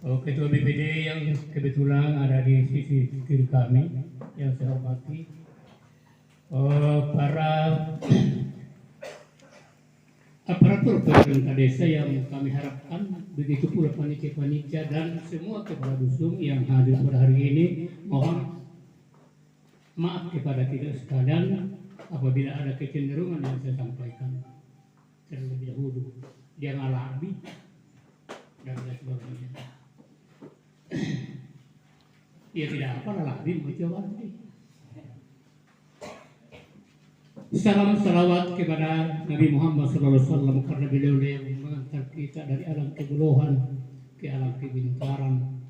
Ketua BPD yang kebetulan ada di sisi kiri kami yang saya hormati, para aparatur pemerintah desa yang kami harapkan, begitu pula panitia-panitia dan semua kepala dusun yang hadir pada hari ini, mohon maaf kepada kita sekalian apabila ada kecenderungan yang saya sampaikan terlebih dahulu dia ngalami dan lain sebagainya. Ya tidak apa alami mencoba. Salam salawat kepada Nabi Muhammad SAW karena beliau yang mengantar kita dari alam kebodohan ke alam kebintaran,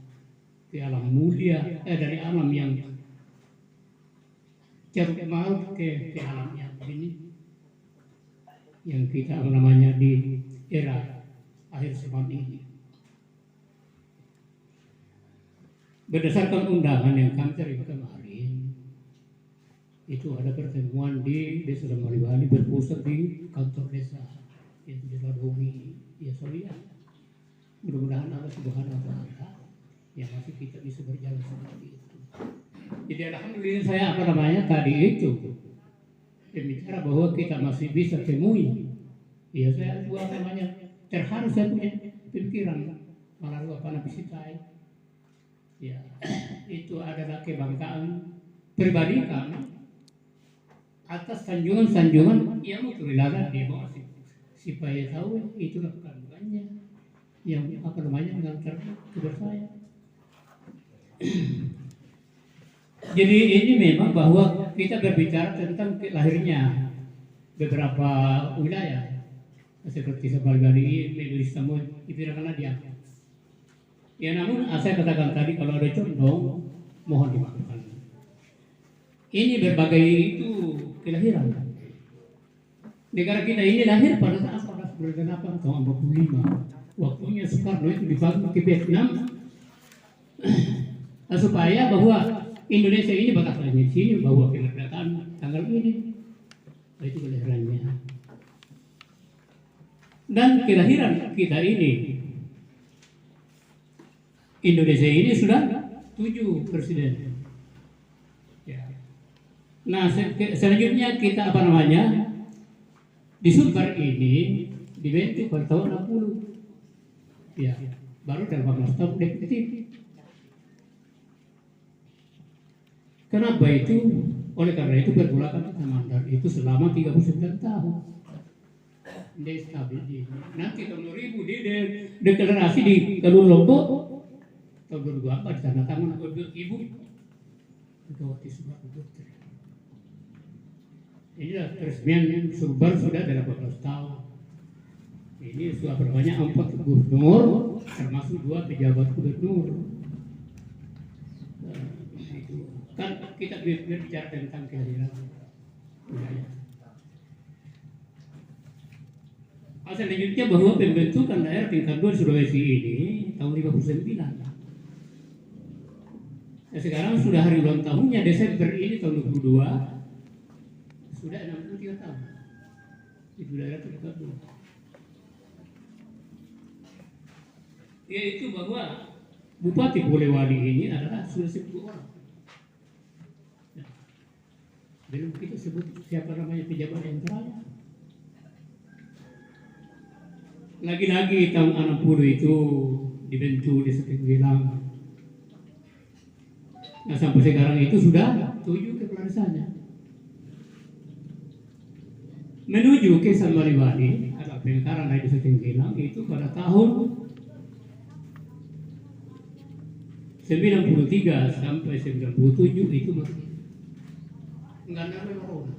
ke alam mulia, dari alam yang ceruk maut ke alam yang ini yang kita namanya di era akhir zaman ini. Berdasarkan undangan yang kami terima kemarin, itu ada pertemuan di Desa Damariwali berpusat di kantor desa yaitu di Ladongi, ya Solia. Mudah-mudahan Allah Subhanahu wa Ta'ala yang masih kita bisa berjalan seperti itu. Jadi alhamdulillah saya tadi itu berbicara bahwa kita masih bisa temui. Ya saya terharu saya punya pikiran melalui Visitai. Ya, itu adalah kebanggaan pribadi kami atas sanjungan-sanjungan yang terlihat di bawah supaya tahu itulah kandungannya yang mengantar kepada saya. Jadi ini memang bahwa kita berbicara tentang lahirnya beberapa wilayah seperti Sebalgali, Medulis Tamu, itu karena dia. Ya namun saya katakan tadi kalau ada condong mohon dimaafkan. Ini berbagai itu kelahiran. Negara kita ini lahir pada saat 18 tahun 45. Waktunya Soekarno itu dibangun ke Vietnam supaya bahwa Indonesia ini batasannya di sini bahwa kemerdekaan tanggal ini. Itu kelahirannya. Dan kelahiran kita ini Indonesia ini sudah 7 presiden. Ya. Nah selanjutnya kita di Sumbar ini dibentuk pada tahun 60. Ya, baru 18 tahun definitif. Kenapa itu? Oleh karena itu pergolakan Mandar itu selama 39 tahun. Dia stabil di nanti tahun 2000 dia deklarasi di Kalung Lombok tahun 2004 tanda tangan Ibu Megawati Soekarno Putri. Inilah peresmian Sumbar sudah 18 tahun. Ini sudah 4 gubernur termasuk 2 pejabat gubernur. Kan kita berbicara tentang kehadiran wilayah. Selanjutnya bahwa pembentukan daerah tingkat 2 Sulawesi ini tahun 59. Nah, sekarang sudah hari ulang tahunnya Desember ini tahun 22 sudah 63 tahun. Itu daerah tingkat 2. Yaitu bahwa Bupati Polewali ini adalah sudah 10 orang. Nah, belum kita sebut siapa namanya pejabat yang terakhir. Lagi-lagi tahun 60 itu dibentuk di Setinggilang. Nah sampai sekarang itu sudah 7 kepala desanya. Menuju ke Samariwali atau Pemekaran di Setinggilang itu pada tahun 93 sampai 97 itu masih enggak ada merona,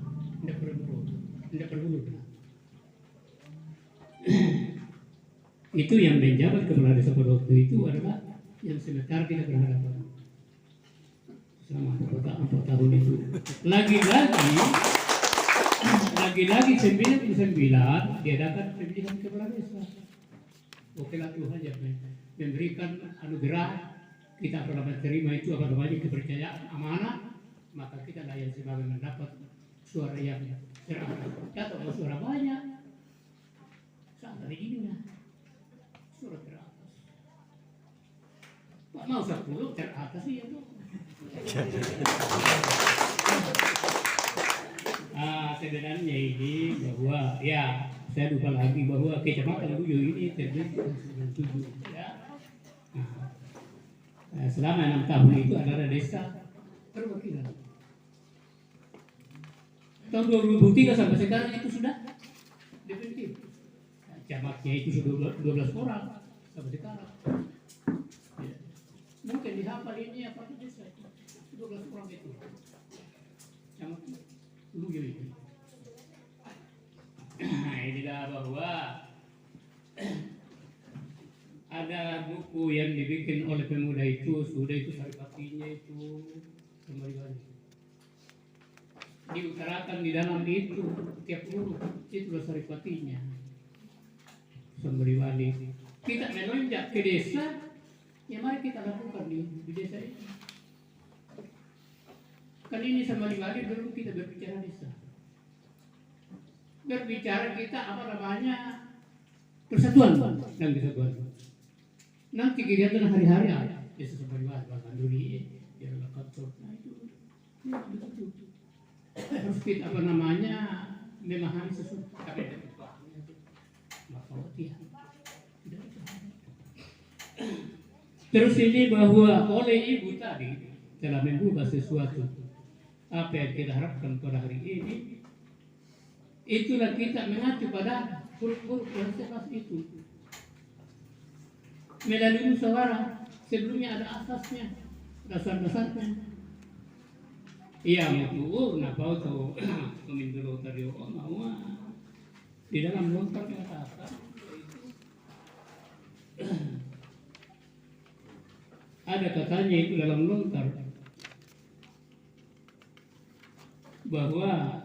tidak perlu. Itu yang menjabat kepala desa pada waktu itu adalah yang sementara kita berhadapan selama 4 tahun itu. Lagi-lagi 99 diadakan pemilihan kepala desa. Okelah Tuhan yang memberikan anugerah kita terima itu kepercayaan amanah, maka kita layak sebagai mendapat suara yang terangkat atau suara banyak. Saat hari ini suara teratas. mau 10 teratas sih itu. Sebenarnya ini bahwa ya saya lupa lagi bahwa Kecamatan Bujo ini terbentuk tahun 97 ya. Nah, selama 6 tahun itu adalah desa perwakilan. Tahun 2003 sampai sekarang itu sudah definitif. Nah, camatnya itu sudah 12 orang sampai sekarang. Ya. Mungkin dihafal ini apa desa 12 orang itu. Camatnya Luyo itu. Nah, inilah bahwa ada buku yang dibikin oleh pemuda itu, sudah itu saripatinya itu kembali diutarakan di dalam itu tiap huruf itu saripatinya Sambariwali. Kita melonjak ke desa, ya mari kita lakukan di desa ini. Kan ini Sambariwali belum kita berbicara desa. Berbicara kita apa namanya persatuan dan kesatuan. Nanti kegiatan hari-hari ada desa Sambariwali, Banduri, ya kantor. Nah itu harus kita apa namanya memahami sesuatu kami dari terus ini bahwa oleh ibu tadi telah membuka sesuatu apa yang kita harapkan pada hari ini, itulah kita mengacu pada huruf-huruf yang jelas itu melalui musyawarah. Sebelumnya ada asasnya, dasar-dasarnya. Iya mutu, kenapa tuh pemimpin tadi mau di dalam lontar kata ada katanya itu dalam lontar bahwa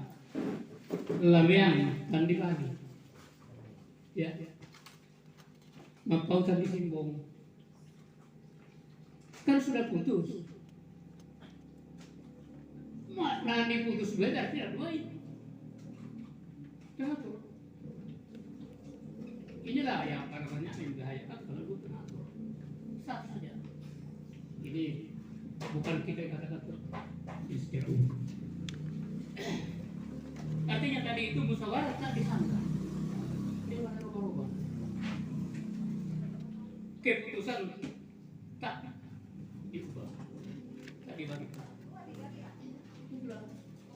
lameang tandi pagi, ya, mapau tadi simbong, kan sudah putus. Nah, putus beda tidak baik. Kenapa? Inilah yang apa namanya membahayakan kalau itu pengatur. Sah saja. Ini bukan kita yang kata-kata di secara umum. Artinya tadi itu musyawarah tak disangka. Dewan rubah-rubah. Keputusan tak diubah, tak dibagi.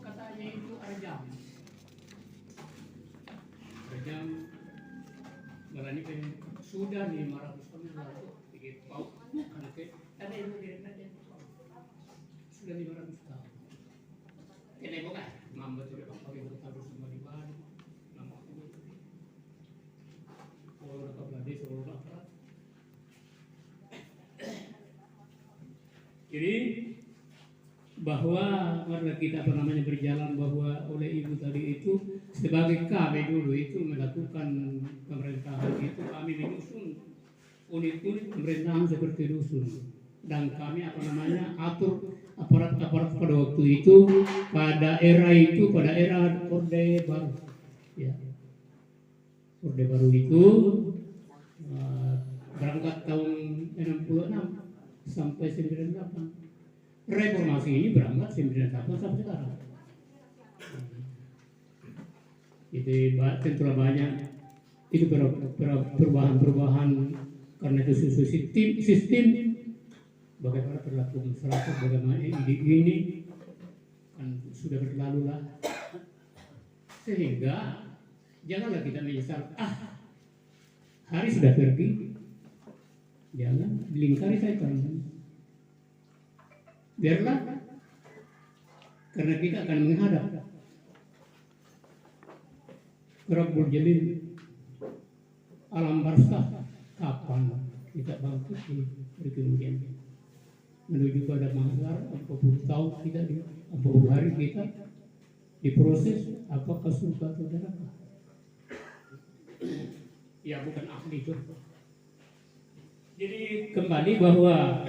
Katanya itu rejam berani sudah 500 tahun lalu bikin pau ada yang sudah 500 tahun ini bukan mamba sudah pakai harus semua di Bali nama itu orang Bangladesh orang apa jadi bahwa karena kita apa namanya berjalan bahwa oleh ibu tadi itu sebagai kami dulu itu melakukan pemerintahan itu kami menyusun unit-unit pemerintahan seperti dusun dan kami apa namanya atur aparat-aparat pada waktu itu pada era Orde Baru ya Orde Baru itu berangkat tahun 66 sampai 98. Reformasi ini berangkat 98 sampai sekarang. Itu tentulah banyak itu perubahan karena itu sistem bagaimana perilaku masyarakat, bagaimana ini kan sudah berlalu lah, sehingga janganlah kita menyesal hari sudah pergi, jangan dilingkari setan. Biarlah, karena kita akan menghadap Rabbul Jalil alam barzakh. Kapan kita bangkit di kemudian menuju pada mahsyar, apapun tahun kita di apapun hari kita diproses apakah surga atau neraka. Ya bukan ahli itu. Jadi kembali bahwa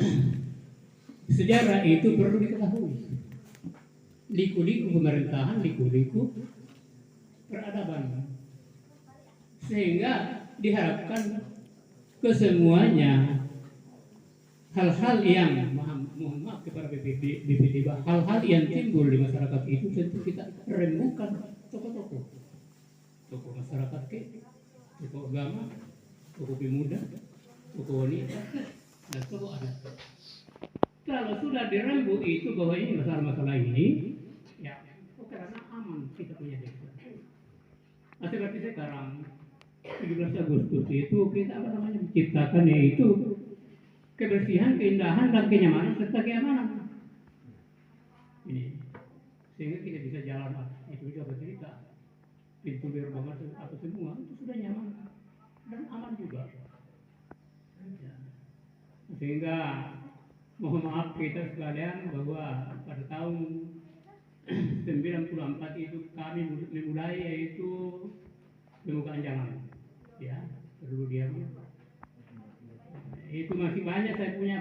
sejarah itu perlu diketahui. Liku-liku pemerintahan, liku-liku peradaban. Sehingga diharapkan kesemuanya hal-hal yang mohon maaf kepada BPD, hal-hal yang timbul di masyarakat itu tentu kita rembukan tokoh-tokoh masyarakat, tokoh agama, tokoh pemuda, tokoh wanita, dan tokoh adat. Kalau sudah dirembu itu bahwa ini masalah-masalah ini, ya karena aman kita punya desa. Nah, seperti sekarang 17 Agustus itu kita menciptakan yaitu kebersihan, keindahan, dan kenyamanan serta keamanan. Ini sehingga kita bisa jalan itu juga bercerita pintu gerbang apa semua itu sudah nyaman dan aman juga. Sehingga mohon maaf kita sekalian bahwa pada tahun 94 itu kami memulai yaitu pembukaan jalan, ya dulu dia itu masih banyak saya punya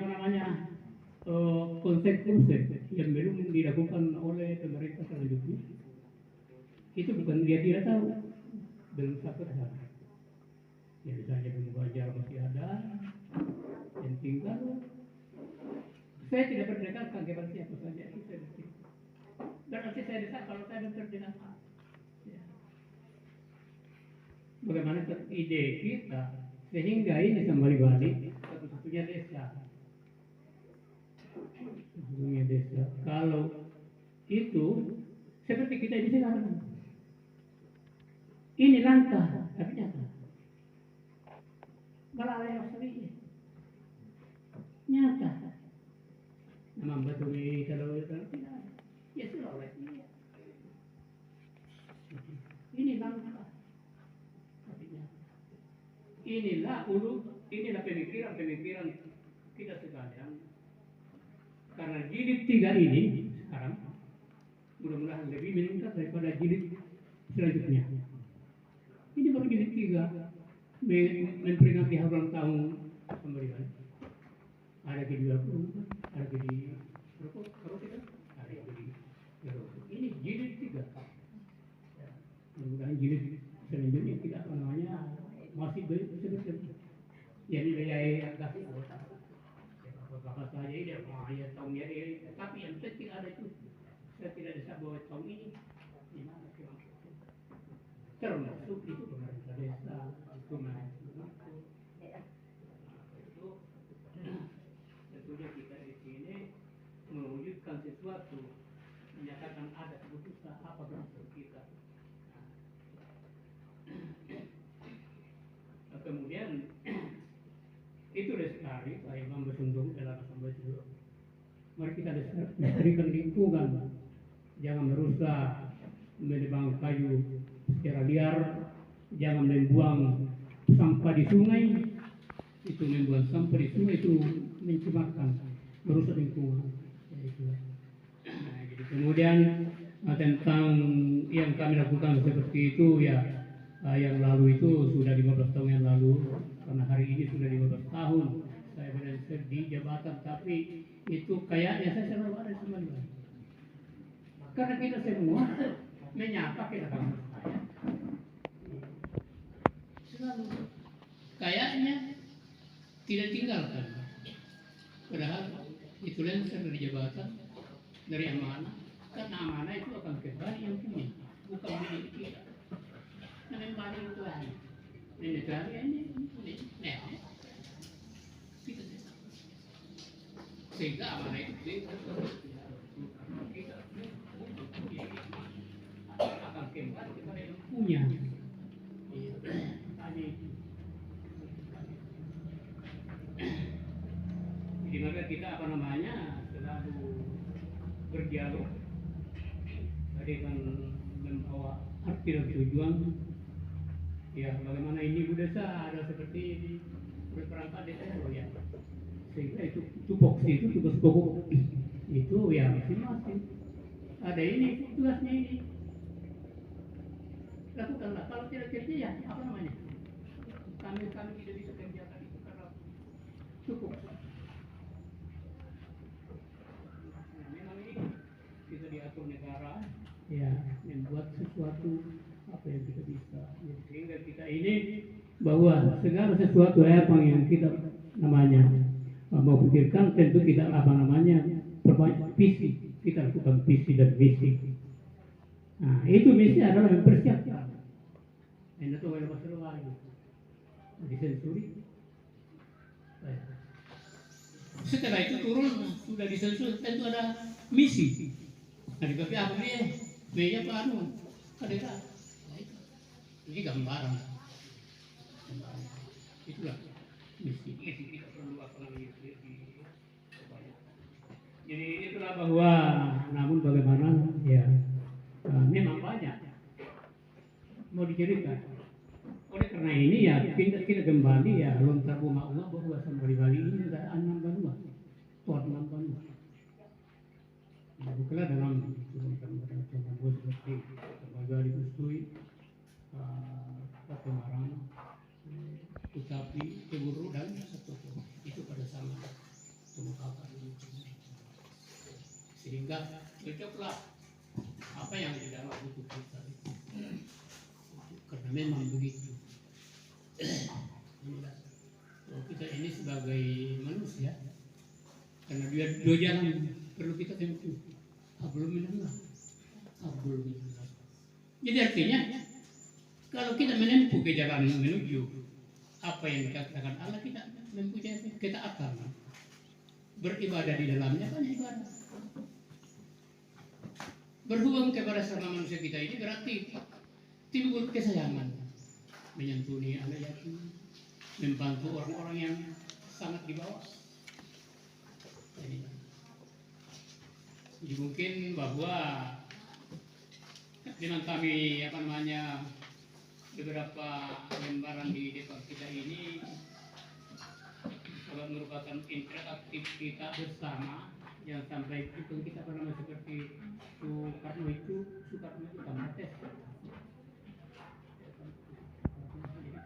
konsep-konsep yang belum dilakukan oleh pemerintah selanjutnya. Itu bukan dia tidak tahu, belum sampai ke sana. Ya misalnya pembukaan jalan masih ada, yang tinggal saya tidak berdekatkan kepada siapa saja itu saya berarti. Berarti saya desak kalau saya berdekat. Ya. Bagaimana ide kita sehingga ini kembali balik satu-satunya desa. Satu-satunya desa. Kalau itu seperti kita di sekarang. Ini langkah, tapi nyata. Melalui masalah nyata. Memang betul ini kalau tidak, ya sudah oleh dia. Ini langkah. Inilah pemikiran kita sekalian. Karena jilid 3 ini sekarang mudah-mudahan lebih meningkat daripada jilid selanjutnya. Ini baru jilid 3 memperingati ulang tahun pemberian. Ada di 20, ada di ini jilid 3. Mudah-mudahan jilid selanjutnya tidak masih berbeda. Jadi saya agak bapak saya ini ya tahunnya ini, tapi yang penting ada itu. Saya tidak bisa bawa tahun ini. Di mana termasuk itu pemerintah desa, tentunya kita di sini mewujudkan sesuatu, menyatakan ada keputusan apa bentuk kita. Kemudian itu lestari, Pak Imam Besundung dalam sampai itu. Mari kita lestarikan lingkungan, jangan merusak, menebang kayu secara liar, jangan membuang sampah di sungai. Itu membuang sampah di sungai itu mencemarkan, merusak lingkungan. Jadi kemudian tentang yang kami lakukan seperti itu ya. Yang lalu itu sudah 15 tahun yang lalu, karena hari ini sudah 15 tahun saya berada di jabatan, tapi itu kayaknya saya selalu ada semuanya. Karena kita semua menyapa kita kamu saya. Selalu kayaknya tidak tinggalkan. Padahal itu lensel dari jabatan, dari amanah, karena amanah itu akan kembali yang punya, bukan milik kita. Kembali itu Tuhan. Ini Tuhan ini. Sehingga amanah itu kita akan kembali kepada yang punya. Jadi maka kita selalu berdialog. Tadi kan membawa arti dan tujuan. Ya, bagaimana ini Bu Desa ada seperti ini berperangkat desa ya. Sehingga itu tupoksi itu tugas pokok itu ya masing-masing. Ada ini tugasnya ini. Lakukanlah. Kalau tidak kerja ya apa namanya? Kami tidak bisa kerjakan itu karena cukup. Nah, memang ini kita diatur negara ya membuat sesuatu apa yang kita bisa. Sehingga kita ini bahwa segala sesuatu apa yang kita namanya memikirkan tentu kita apa namanya perbanyak visi, kita lakukan visi dan misi. Nah, itu misi adalah mempersiapkan. Ini tuh yang masalah lagi disensuri. Setelah itu turun sudah disensuri, tentu ada misi. Nah, tapi apa nih? Biaya apa anu? Kadera. Ini gambaran. Itulah misi. Kita perlu apa namanya? Jadi itulah bahwa namun bagaimana ya memang banyak mau diceritakan. Oleh karena ini ya kita kembali ya lontar bunga Allah bahwa sama Bali ini sudah 6 benua, tuan 6 benua. Bukanlah dalam contoh seperti Bali Ustui, Semarang, Utapi, Keburu dan seterusnya itu pada sama pengungkapan ini. Sehingga cocoklah apa yang di dalam buku kita itu. Karena memang begitu. Kita ini sebagai manusia, karena dua jalan perlu kita tempuh. Hablum minallah, hablum minallah. Jadi artinya kalau kita menempuh ke jalan menuju apa yang dikatakan Allah, kita mempunyai ketaatan, beribadah di dalamnya kan ibadah. Berhubung kepada sama manusia kita ini berarti timbul kesayangan, menyantuni anak yatim, membantu orang-orang yang sangat di bawah. Jadi mungkin bahwa dengan kami apa namanya beberapa lembaran di depan kita ini kalau merupakan interaktif kita bersama, yang sampai itu kita pernah seperti Soekarno itu tambah tes.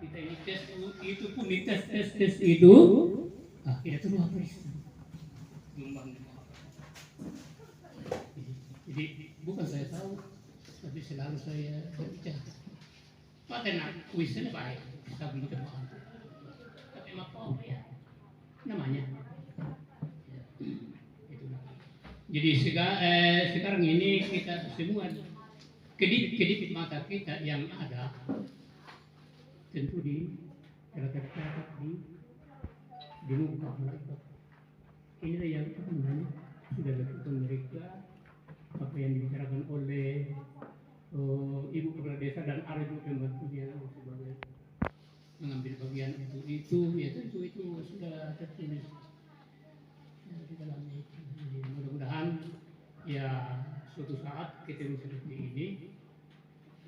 Kita ini tes itu pun di tes itu kita perlu apa itu? Jadi bukan saya tahu, tapi selalu saya berbicara. Paten kuisnya baik, kita begitu paham. Tapi apa ya namanya? Jadi sekarang ini kita semua kedip mata kita yang ada tentu tercatat di muka malaikat. Inilah yang namanya sudah dilakukan mereka apa yang dibicarakan oleh ibu kepala desa dan ada juga pembantunya sebagai mengambil bagian itu sudah tertulis di dalamnya itu. Jadi mudah-mudahan ya suatu saat ketemu seperti ini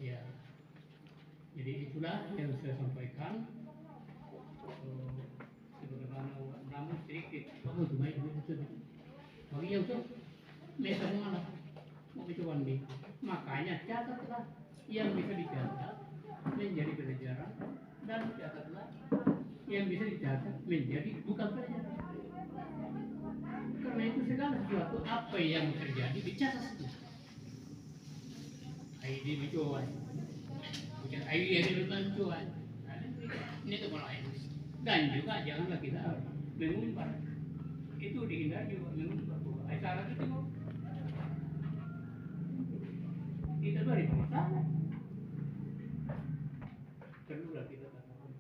ya. Jadi itulah yang saya sampaikan. Sebagaimana namun sedikit kamu cuma itu bagi yang tuh mereka mengalah mau itu wandi, makanya catatlah yang bisa dicatat menjadi pelajaran dan catatlah yang bisa dicatat menjadi bukan pelajaran. Karena itu segala sesuatu apa yang terjadi dicatat saja. ID dicoba, bukan ID yang dibantuan. Ini tuh mulai. Dan juga janganlah kita mengumbar. Itu dihindari juga mengumbar. Acara itu kita beri masalah. Perlulah kita katakan.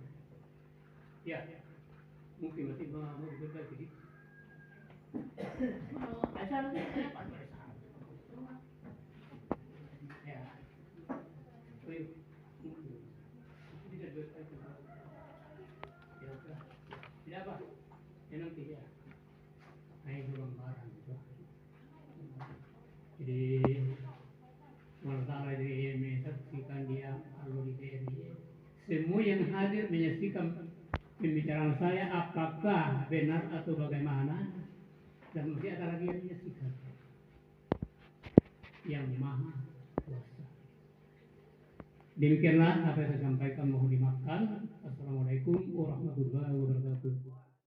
Ya, mungkin masih mau berbagi. Acara itu apa bersama? Ya, tidak berbagi. Tidak apa, yang tidak. Hanya belum barang itu. Jadi sementara di menyaksikan dia lalu di BRI, semua yang hadir menyaksikan pembicaraan saya apakah benar atau bagaimana, dan masih ada lagi yang menyaksikan yang maha kuasa. Demikianlah apa yang saya sampaikan, mohon dimaafkan. Assalamualaikum warahmatullahi wabarakatuh.